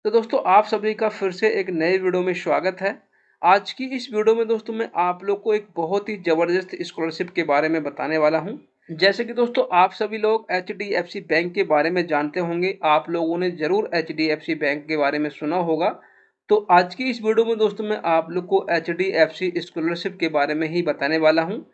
तो दोस्तों आप सभी का फिर से एक नए वीडियो में स्वागत है। आज की इस वीडियो में दोस्तों मैं आप लोग को एक बहुत ही ज़बरदस्त स्कॉलरशिप के बारे में बताने वाला हूं। जैसे कि दोस्तों आप सभी लोग एचडीएफसी बैंक के बारे में जानते होंगे, आप लोगों ने ज़रूर एचडीएफसी बैंक के बारे में सुना होगा। तो आज की इस वीडियो में दोस्तों मैं आप लोग को एचडीएफसी स्कॉलरशिप के बारे में ही बताने वाला हूँ।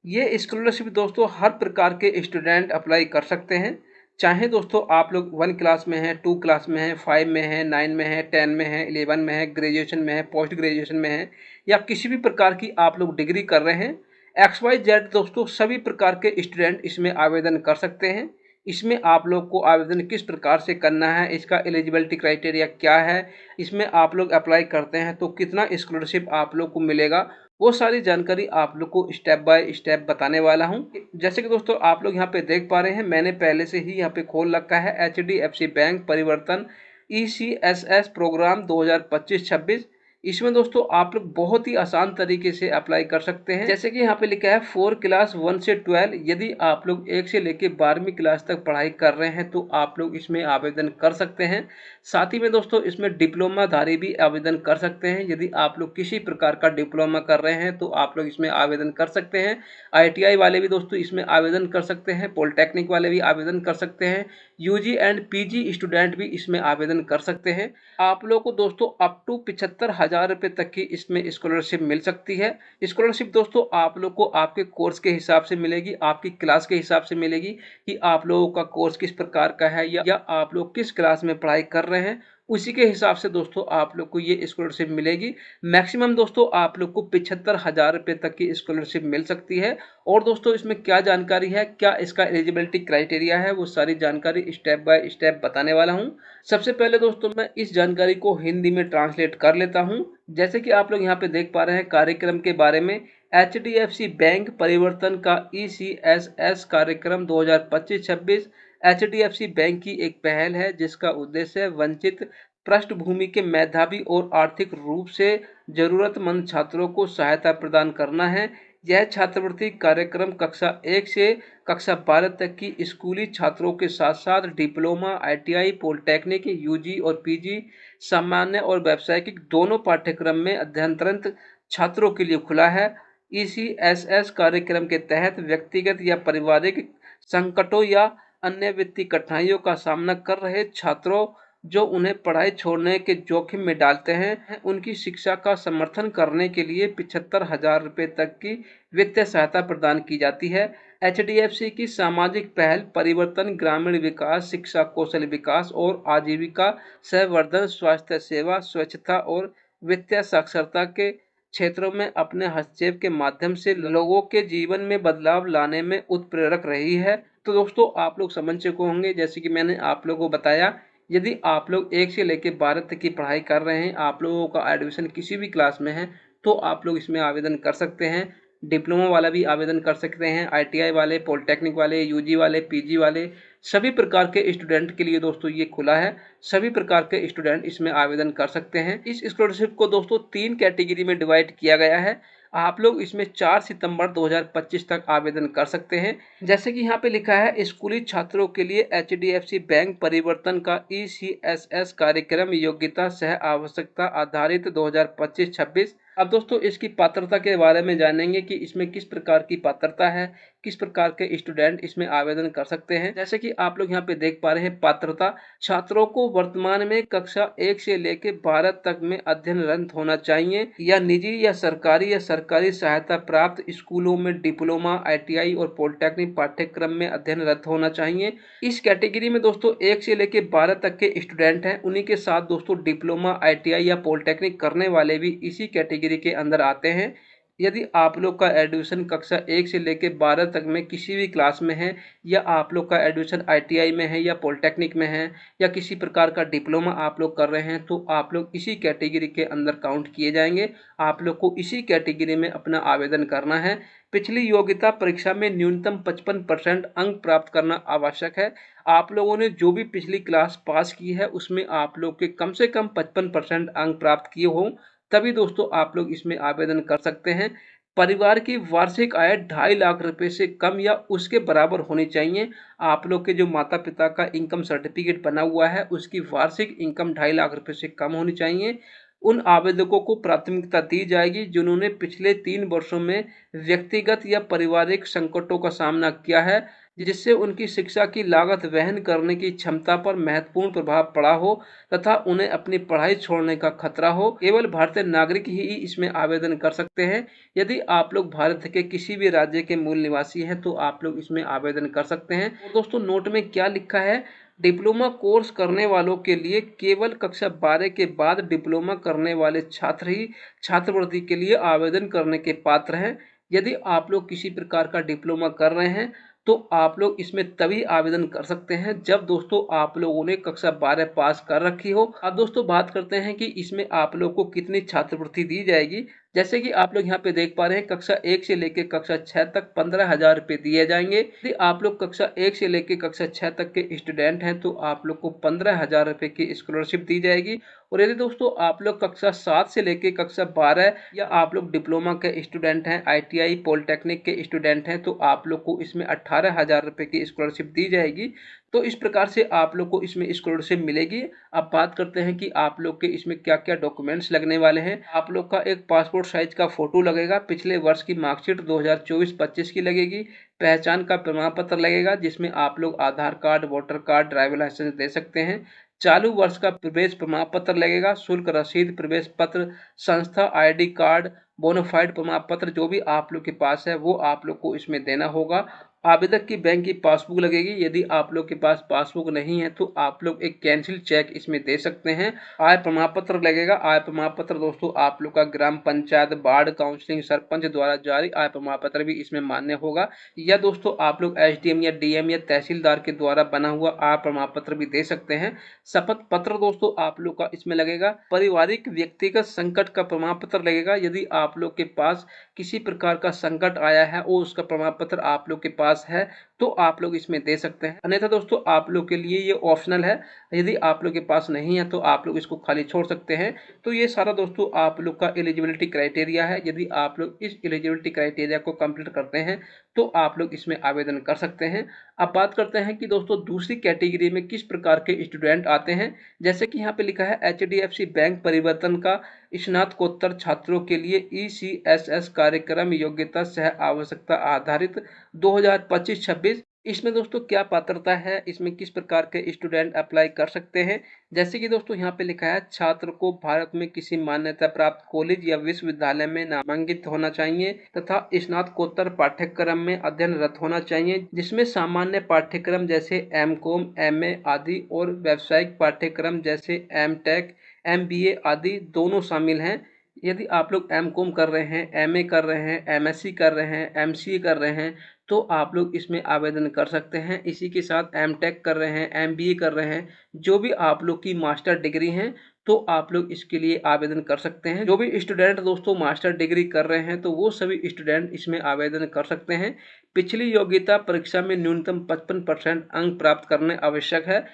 ये स्कॉलरशिप दोस्तों हर प्रकार के स्टूडेंट अप्लाई कर सकते हैं। चाहे दोस्तों आप लोग 1 क्लास में हैं, 2 क्लास में हैं, 5 में हैं, 9 में हैं, 10 में हैं, 11 में हैं, ग्रेजुएशन में हैं, पोस्ट ग्रेजुएशन में हैं, या किसी भी प्रकार की आप लोग डिग्री कर रहे हैं, एक्स वाई जेड दोस्तों सभी प्रकार के स्टूडेंट इसमें आवेदन कर सकते हैं। इसमें आप लोग को आवेदन किस प्रकार से करना है, इसका एलिजिबिलिटी क्राइटेरिया क्या है, इसमें आप लोग अप्लाई करते हैं तो कितना स्कॉलरशिप आप लोग को मिलेगा, वो सारी जानकारी आप लोग को स्टेप बाय स्टेप बताने वाला हूं। जैसे कि दोस्तों आप लोग यहाँ पे देख पा रहे हैं, मैंने पहले से ही यहाँ पे खोल रखा है एचडीएफसी बैंक परिवर्तन ईसीएसएस प्रोग्राम 2025-26। इसमें दोस्तों आप लोग बहुत ही आसान तरीके से अप्लाई कर सकते हैं। जैसे कि यहाँ पे लिखा है 4 क्लास 1 से 12, यदि आप लोग 1 से लेके 12वीं क्लास तक पढ़ाई कर रहे हैं तो आप लोग इसमें आवेदन कर सकते हैं। साथ ही में दोस्तों इसमें डिप्लोमा धारी भी आवेदन कर सकते हैं। यदि आप लोग किसी प्रकार का डिप्लोमा कर रहे हैं तो आप लोग इसमें आवेदन कर सकते हैं। आईटीआई वाले भी दोस्तों इसमें आवेदन कर सकते हैं, पॉलिटेक्निक वाले भी आवेदन कर सकते हैं, यूजी एंड पीजी स्टूडेंट भी इसमें आवेदन कर सकते हैं। आप लोगों को दोस्तों अप टू 75,000 रुपये तक की इसमें स्कॉलरशिप मिल सकती है। स्कॉलरशिप दोस्तों आप लोग को आपके कोर्स के हिसाब से मिलेगी, आपकी क्लास के हिसाब से मिलेगी कि आप लोगों का कोर्स किस प्रकार का है या आप लोग किस क्लास में पढ़ाई कर रहे हैं, उसी के हिसाब से दोस्तों आप लोग को ये स्कॉलरशिप मिलेगी। मैक्सिमम दोस्तों आप लोग को 75,000 रुपये तक की स्कॉलरशिप मिल सकती है। और दोस्तों इसमें क्या जानकारी है, क्या इसका एलिजिबिलिटी क्राइटेरिया है, वो सारी जानकारी स्टेप बाय स्टेप बताने वाला हूँ। सबसे पहले दोस्तों मैं इस जानकारी को हिंदी में ट्रांसलेट कर लेता हूँ। जैसे कि आप लोग यहाँ पे देख पा रहे हैं कार्यक्रम के बारे में, एचडीएफसी बैंक परिवर्तन का ईसीएसएस कार्यक्रम 2025-26 एचडीएफसी बैंक की एक पहल है जिसका उद्देश्य वंचित पृष्ठभूमि के मेधावी और आर्थिक रूप से जरूरतमंद छात्रों को सहायता प्रदान करना है। यह छात्रवृत्ति कार्यक्रम कक्षा 1 से कक्षा 12 तक की स्कूली छात्रों के साथ साथ डिप्लोमा, आईटीआई, पॉलिटेक्निक, यूजी और पीजी, सामान्य और व्यावसायिक दोनों पाठ्यक्रम में अध्ययनरत छात्रों के लिए खुला है। ईसीएसएस कार्यक्रम के तहत व्यक्तिगत या पारिवारिक संकटों या अन्य वित्तीय कठिनाइयों का सामना कर रहे छात्रों जो उन्हें पढ़ाई छोड़ने के जोखिम में डालते हैं, उनकी शिक्षा का समर्थन करने के लिए 75,000 रुपये तक की वित्तीय सहायता प्रदान की जाती है। एचडीएफसी की सामाजिक पहल परिवर्तन ग्रामीण विकास, शिक्षा, कौशल विकास और आजीविका, संवर्धन, स्वास्थ्य सेवा, स्वच्छता और वित्तीय साक्षरता के क्षेत्रों में अपने हस्तक्षेप के माध्यम से लोगों के जीवन में बदलाव लाने में उत्प्रेरक रही है। तो दोस्तों आप लोग समझ चुके होंगे, जैसे कि मैंने आप लोगों को बताया, यदि आप लोग 1 से लेकर 12 तक की पढ़ाई कर रहे हैं, आप लोगों का एडमिशन किसी भी क्लास में है तो आप लोग इसमें आवेदन कर सकते हैं। डिप्लोमा वाला भी आवेदन कर सकते हैं, आईटीआई वाले, पॉलिटेक्निक वाले, यूजी वाले, पीजी वाले, सभी प्रकार के स्टूडेंट के लिए दोस्तों ये खुला है। सभी प्रकार के स्टूडेंट इसमें आवेदन कर सकते हैं। इस स्कॉलरशिप को दोस्तों 3 कैटेगरी में डिवाइड किया गया है। आप लोग इसमें 4 सितंबर 2025 तक आवेदन कर सकते हैं। जैसे कि यहाँ पे लिखा है, स्कूली छात्रों के लिए एचडीएफसी बैंक परिवर्तन का ईसीएसएस कार्यक्रम योग्यता सह आवश्यकता आधारित 2025-26। अब दोस्तों इसकी पात्रता के बारे में जानेंगे कि इसमें किस प्रकार की पात्रता है, किस प्रकार के स्टूडेंट इसमें आवेदन कर सकते हैं। जैसे कि आप लोग यहाँ पे देख पा रहे हैं, पात्रता छात्रों को वर्तमान में कक्षा 1 से लेकर 12 तक में अध्ययनरत होना चाहिए या निजी या सरकारी सहायता प्राप्त स्कूलों में डिप्लोमा, आईटीआई और पॉलिटेक्निक पाठ्यक्रम में अध्ययनरत होना चाहिए। इस कैटेगरी में दोस्तों 1 से लेकर 12 तक के स्टूडेंट हैं, उन्हीं के साथ दोस्तों डिप्लोमा, आईटीआई या पॉलिटेक्निक करने वाले भी इसी कैटेगरी के अंदर आते हैं। यदि आप लोग का एडमिशन कक्षा 1 से लेकर 12 तक में किसी भी क्लास में है, या आप लोग का एडमिशन आईटीआई में है या पॉलिटेक्निक में है या किसी प्रकार का डिप्लोमा आप लोग कर रहे हैं, तो आप लोग इसी कैटेगरी के अंदर काउंट किए जाएंगे। आप लोग को इसी कैटेगरी में अपना आवेदन करना है। पिछली योग्यता परीक्षा में न्यूनतम 55% अंक प्राप्त करना आवश्यक है। आप लोगों ने जो भी पिछली क्लास पास की है उसमें आप लोग के कम से कम 55% अंक प्राप्त किए हों, तभी दोस्तों आप लोग इसमें आवेदन कर सकते हैं। परिवार की वार्षिक आय 2.5 लाख रुपए से कम या उसके बराबर होनी चाहिए। आप लोग के जो माता पिता का इनकम सर्टिफिकेट बना हुआ है उसकी वार्षिक इनकम 2.5 लाख रुपए से कम होनी चाहिए। उन आवेदकों को प्राथमिकता दी जाएगी जिन्होंने पिछले 3 वर्षों में व्यक्तिगत या पारिवारिक संकटों का सामना किया है जिससे उनकी शिक्षा की लागत वहन करने की क्षमता पर महत्वपूर्ण प्रभाव पड़ा हो तथा उन्हें अपनी पढ़ाई छोड़ने का खतरा हो। केवल भारतीय नागरिक ही इसमें आवेदन कर सकते हैं। यदि आप लोग भारत के किसी भी राज्य के मूल निवासी हैं तो आप लोग इसमें आवेदन कर सकते हैं। और दोस्तों नोट में क्या लिखा है, डिप्लोमा कोर्स करने वालों के लिए केवल कक्षा 12 के बाद डिप्लोमा करने वाले छात्र ही छात्रवृत्ति के लिए आवेदन करने के पात्र हैं। यदि आप लोग किसी प्रकार का डिप्लोमा कर रहे हैं तो आप लोग इसमें तभी आवेदन कर सकते हैं जब दोस्तों आप लोगों ने कक्षा 12 पास कर रखी हो। अब दोस्तों बात करते हैं कि इसमें आप लोग को कितनी छात्रवृत्ति दी जाएगी। जैसे कि आप लोग यहाँ पे देख पा रहे हैं कक्षा 1 से लेकर कक्षा 6 तक 15,000 रुपये दिए जाएंगे। यदि आप लोग कक्षा 1 से लेकर कक्षा 6 तक के स्टूडेंट हैं तो आप लोग को 15,000 रुपये की स्कॉलरशिप दी जाएगी। और यदि दोस्तों आप लोग कक्षा 7 से लेकर कक्षा 12 या आप लोग डिप्लोमा के स्टूडेंट हैं, ITI पॉलिटेक्निक के स्टूडेंट हैं तो आप लोग को इसमें 18,000 रुपये की स्कॉलरशिप दी जाएगी। तो इस प्रकार से आप लोग को इसमें स्कॉलरशिप मिलेगी। अब बात करते हैं कि आप लोग के इसमें क्या क्या डॉक्यूमेंट्स लगने वाले हैं। आप लोग का एक पासपोर्ट साइज का फोटो लगेगा, पिछले वर्ष की मार्कशीट 2024-25 की लगेगी, पहचान का प्रमाण पत्र लगेगा जिसमें आप लोग Aadhaar card, voter card, driver licence दे सकते हैं। चालू वर्ष का प्रवेश प्रमाण पत्र लगेगा, शुल्क रसीद, प्रवेश पत्र, संस्था ID कार्ड, बोनाफाइड प्रमाण पत्र जो भी आप लोग के पास है वो आप लोग को इसमें देना होगा। आवेदक की बैंक की पासबुक लगेगी। यदि आप लोग के पास पासबुक नहीं है तो आप लोग एक कैंसिल चेक इसमें दे सकते हैं। आय प्रमाण पत्र लगेगा। आय प्रमाण पत्र दोस्तों आप लोग का ग्राम पंचायत, वार्ड काउंसलिंग, सरपंच द्वारा जारी आय प्रमाण पत्र भी इसमें मान्य होगा। या दोस्तों आप लोग SDM या DM या तहसीलदार के द्वारा बना हुआ आय प्रमाण पत्र भी दे सकते हैं। शपथ पत्र दोस्तों आप लोग का इसमें लगेगा। पारिवारिक व्यक्तिगत संकट का प्रमाण पत्र लगेगा। यदि आप लोग के पास किसी प्रकार का संकट आया है और उसका प्रमाण पत्र आप लोग के पास है तो आप लोग इसमें दे सकते हैं। अन्यथा दोस्तों आप लोग के लिए ये ऑप्शनल है। यदि आप लोग के पास नहीं है तो आप लोग इसको खाली छोड़ सकते हैं। तो ये सारा दोस्तों आप लोग का एलिजिबिलिटी क्राइटेरिया है। यदि आप लोग इस एलिजिबिलिटी क्राइटेरिया को कंप्लीट करते हैं तो आप लोग इसमें आवेदन कर सकते हैं। अब बात करते हैं कि दोस्तों दूसरी कैटेगरी में किस प्रकार के स्टूडेंट आते हैं। जैसे कि यहाँ पे लिखा है HDFC बैंक परिवर्तन का स्नातकोत्तर छात्रों के लिए ECSS कार्यक्रम योग्यता सह आवश्यकता आधारित 2025-26। इसमें दोस्तों क्या पात्रता है, इसमें किस प्रकार के स्टूडेंट अप्लाई कर सकते हैं। जैसे कि दोस्तों यहाँ पे लिखा है छात्र को भारत में किसी मान्यता प्राप्त कॉलेज या विश्वविद्यालय में नामांकित होना चाहिए तथा स्नातकोत्तर पाठ्यक्रम में अध्ययनरत होना चाहिए जिसमें सामान्य पाठ्यक्रम जैसे MCOM, MA आदि और व्यावसायिक पाठ्यक्रम जैसे MTech, MBA आदि दोनों शामिल हैं। यदि आप लोग MCOM कर रहे हैं, MA कर रहे हैं, MSc कर रहे हैं, MCA कर रहे हैं तो आप लोग इसमें आवेदन कर सकते हैं। इसी के साथ MTech कर रहे हैं, MBA कर रहे हैं, जो भी आप लोग की मास्टर डिग्री हैं तो आप लोग इसके लिए आवेदन कर सकते हैं। जो भी स्टूडेंट दोस्तों मास्टर डिग्री कर रहे हैं तो वो सभी स्टूडेंट इसमें आवेदन कर सकते हैं। पिछली योग्यता परीक्षा में न्यूनतम 55% अंक प्राप्त करने आवश्यक है।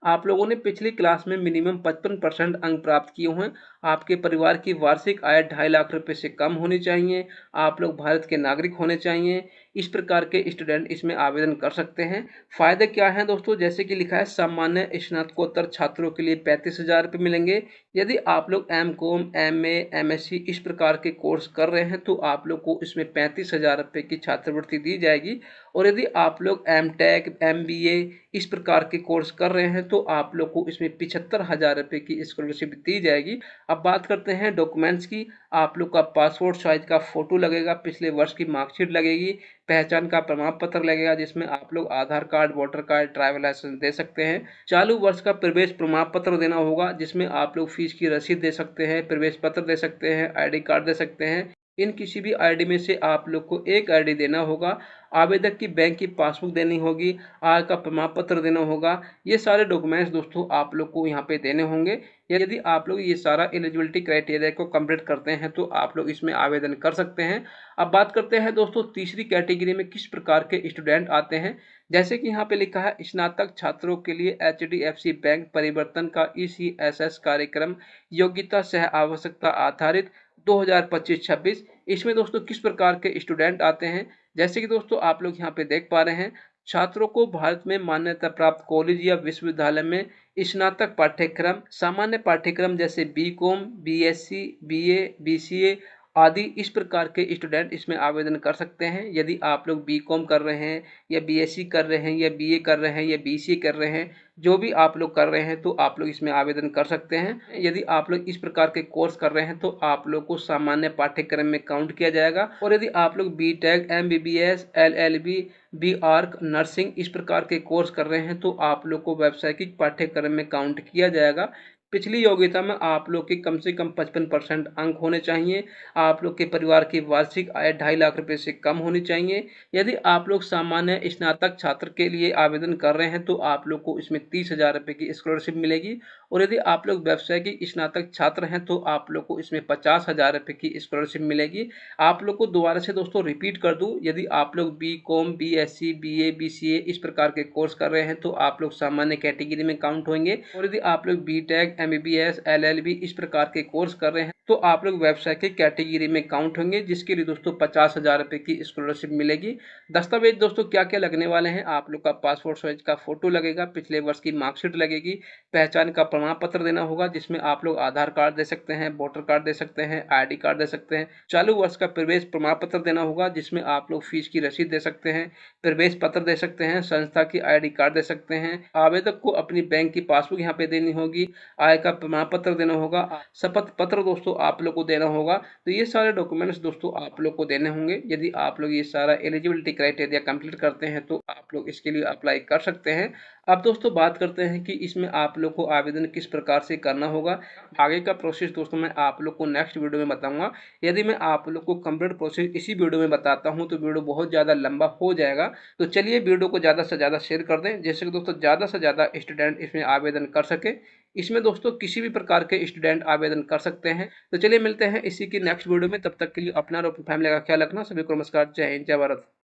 आप लोगों ने पिछली क्लास में मिनिमम 55% अंक प्राप्त किए हैं। आपके परिवार की वार्षिक आय 2.5 लाख रुपए से कम होनी चाहिए। आप लोग भारत के नागरिक होने चाहिए। इस प्रकार के स्टूडेंट इसमें आवेदन कर सकते हैं। फायदे क्या हैं दोस्तों, जैसे कि लिखा है सामान्य स्नातकोत्तर छात्रों के लिए 35,000 रुपये मिलेंगे। यदि आप लोग MCOM, MA, MSc इस प्रकार के कोर्स कर रहे हैं तो आप लोग को इसमें 35,000 रुपये की छात्रवृत्ति दी जाएगी। और यदि आप लोग MTech, MBA इस प्रकार के कोर्स कर रहे हैं तो आप लोग को इसमें 75,000 रुपये की स्कॉलरशिप दी जाएगी। अब बात करते हैं डॉक्यूमेंट्स की। आप लोग का पासपोर्ट साइज का फोटो लगेगा, पिछले वर्ष की मार्कशीट लगेगी, पहचान का प्रमाण पत्र लगेगा जिसमें आप लोग Aadhaar card, voter card, driver licence दे सकते हैं। चालू वर्ष का प्रवेश प्रमाण पत्र देना होगा जिसमें आप लोग फीस की रसीद दे सकते हैं, प्रवेश पत्र दे सकते हैं, ID कार्ड दे सकते हैं। इन किसी भी ID में से आप लोग को एक ID देना होगा। आवेदक की बैंक की पासबुक देनी होगी, आय का प्रमाण पत्र देना होगा। ये सारे डॉक्यूमेंट्स दोस्तों आप लोग को यहाँ पे देने होंगे। यदि आप लोग ये सारा एलिजिबिलिटी क्राइटेरिया को कंप्लीट करते हैं तो आप लोग इसमें आवेदन कर सकते हैं। अब बात करते हैं दोस्तों तीसरी कैटेगरी में किस प्रकार के स्टूडेंट आते हैं। जैसे कि यहाँ पे लिखा है स्नातक छात्रों के लिए HDFC बैंक परिवर्तन का ECSS कार्यक्रम योग्यता सह आवश्यकता आधारित 2025-26 इसमें दोस्तों किस प्रकार के स्टूडेंट आते हैं। जैसे कि दोस्तों आप लोग यहाँ पे देख पा रहे हैं, छात्रों को भारत में मान्यता प्राप्त कॉलेज या विश्वविद्यालय में स्नातक पाठ्यक्रम, सामान्य पाठ्यक्रम जैसे बीकॉम, बीएससी, बीए, बीसीए आदि इस प्रकार के स्टूडेंट इसमें आवेदन कर सकते हैं। यदि आप लोग बीकॉम कर रहे हैं या बीएससी कर रहे हैं या बीए कर रहे हैं या बीसीए कर रहे हैं, जो भी आप लोग कर रहे हैं तो आप लोग इसमें आवेदन कर सकते हैं। यदि आप लोग इस प्रकार के कोर्स कर रहे हैं तो आप लोग को सामान्य पाठ्यक्रम में काउंट किया जाएगा। और यदि आप लोग BTech, MBBS, LLB, BArch, nursing इस प्रकार के कोर्स कर रहे हैं तो आप लोग को व्यावसायिक पाठ्यक्रम में काउंट किया जाएगा। पिछली योग्यता में आप लोग के कम से कम 55% अंक होने चाहिए। आप लोग के परिवार की वार्षिक आय 2.5 लाख रुपए से कम होनी चाहिए। यदि आप लोग सामान्य स्नातक छात्र के लिए आवेदन कर रहे हैं तो आप लोग को इसमें 30,000 रुपए की स्कॉलरशिप मिलेगी। और यदि आप लोग व्यावसायिक स्नातक छात्र हैं तो आप लोग को इसमें 50,000 रुपए की स्कॉलरशिप मिलेगी। आप लोग को दोबारा से दोस्तों रिपीट कर दूं, यदि आप लोग बीकॉम, बीएससी, बीए, बीसीए इस प्रकार के कोर्स कर रहे हैं तो आप लोग सामान्य कैटेगरी में काउंट होंगे। और यदि आप लोग बीटेक, एमबीबीएस, एलएलबी इस प्रकार के कोर्स कर रहे हैं तो आप लोग व्यवसाय की कैटेगरी में काउंट होंगे, जिसके लिए दोस्तों 50,000 रुपए की स्कॉलरशिप मिलेगी। दस्तावेज दोस्तों क्या क्या लगने वाले हैं, आप लोग का पासपोर्ट साइज का फोटो लगेगा, पिछले वर्ष की मार्कशीट लगेगी, पहचान का प्रमाण पत्र देना होगा जिसमें आप लोग आधार कार्ड दे सकते हैं, वोटर कार्ड दे सकते हैं, आईडी कार्ड दे सकते हैं, चालू वर्ष का प्रवेश प्रमाण पत्र देना होगा जिसमें आप लोग फीस की रसीद दे सकते हैं, प्रवेश पत्र दे सकते हैं, संस्था की आईडी कार्ड दे सकते हैं। आवेदक को अपनी बैंक की पासबुक यहाँ पे देनी होगी, आय का प्रमाण पत्र देना होगा, शपथ पत्र दोस्तों आप लोग को देना होगा। तो ये सारे डॉक्यूमेंट्स दोस्तों आप लोग को देने होंगे। यदि आप लोग ये सारा एलिजिबिलिटी क्राइटेरिया कंप्लीट करते हैं तो आप लोग इसके लिए अप्लाई कर सकते हैं। अब दोस्तों बात करते हैं कि इसमें आप लोग को आवेदन किस प्रकार से करना होगा। आगे का प्रोसेस दोस्तों मैं आप लोग को नेक्स्ट वीडियो में बताऊंगा। यदि मैं आप लोग को कंप्लीट प्रोसेस इसी वीडियो में बताता हूं तो वीडियो बहुत ज़्यादा लंबा हो जाएगा। तो चलिए वीडियो को ज़्यादा से ज़्यादा शेयर कर दें, जैसे कि दोस्तों ज़्यादा से ज़्यादा स्टूडेंट इसमें आवेदन कर सके। इसमें दोस्तों किसी भी प्रकार के स्टूडेंट आवेदन कर सकते हैं। तो चलिए मिलते हैं इसी की नेक्स्ट वीडियो में, तब तक के लिए अपना और अपनी फैमिली का ख्याल रखना। सभी को नमस्कार, जय हिंद, जय भारत।